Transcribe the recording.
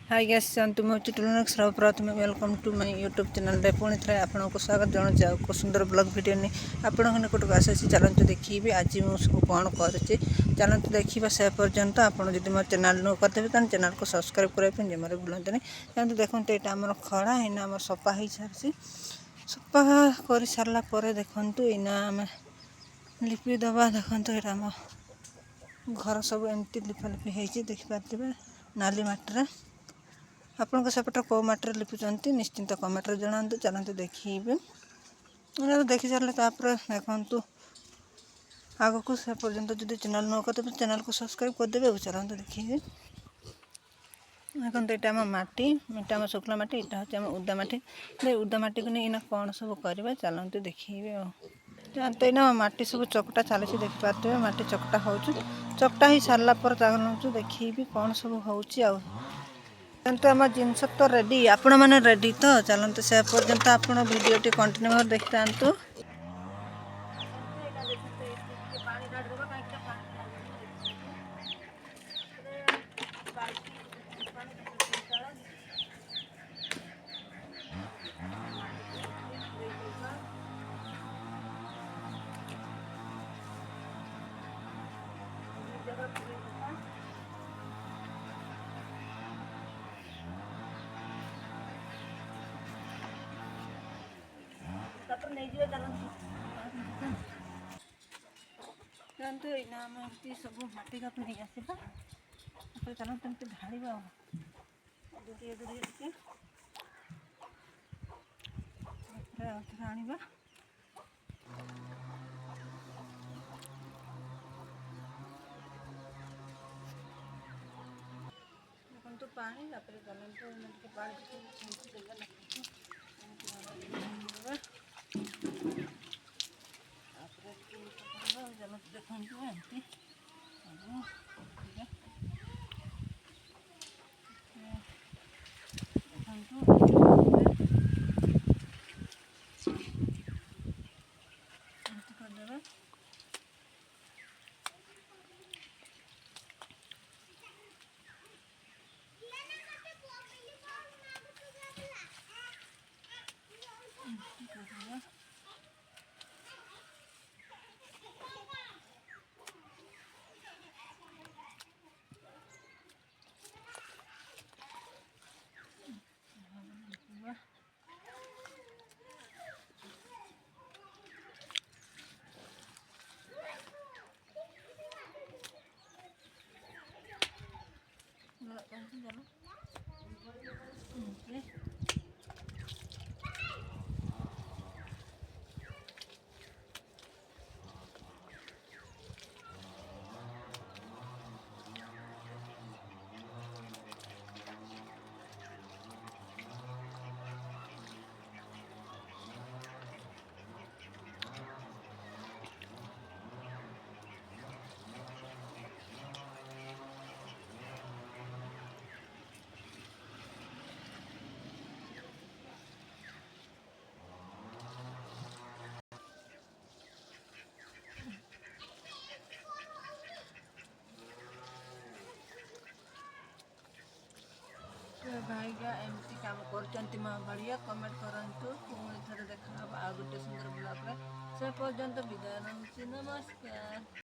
Hi guys शांतु मैं टुलनक्स प्रथम welcome to my YouTube channel पुणी थे आपको स्वागत जनाऊँ को सुंदर ब्लॉग वीडियो नहीं आपण निकटक आसी चलते देखिए आज मुझे कौन करुच्ची चलते देखा से पर्यंत आपड़ जब मो चैनल नु करते तो चैनल को सब्सक्राइब करने जमारे भूलते नहीं चलते देखते यहाँ आम खड़ा है आम सफा हो सारी सफा कर सारापर देखु इना आम लिपि दबा देखते यहाँ आम घर सब एमती लिपालिपि हो देखिपारे नाली मटर आपण सेपटे कौ मटर लिपुंट निश्चिंत कमेंट जनातु चलते देखिए देखी सारे देखु आग को से पर्यंत जो चैनल न करते चैनल को सब्सक्राइब करदे चलते देखिए देखते यहाँ आम मटी आम शुक्ला मटी यहाँ हूँ उदा मटी उदा मटी को नहीं कौन सब करवा चलते देखिए जानते ना मटी सब चकटा चली देखिपारे मटी चकटा हो चकटा हो सारापर देखिए कौन सब हो तो आम जिनस तो रेडी आपण मैंने रेडी तो चलते से पर्यंत आप वीडियो कंटिन्यू भाव देखी था। जानते यहाँ आम सब मटी का नहीं आसवा चलते ढाड़ा दूरी दूरी टे आने देखो पानी चलते देखते भाईगा एमती काम कर बढ़िया कमेंट करूँ पुणी थे देखा आ गोटे सुंदर ब्लॉग से पर्यंत विदाय नमस्कार।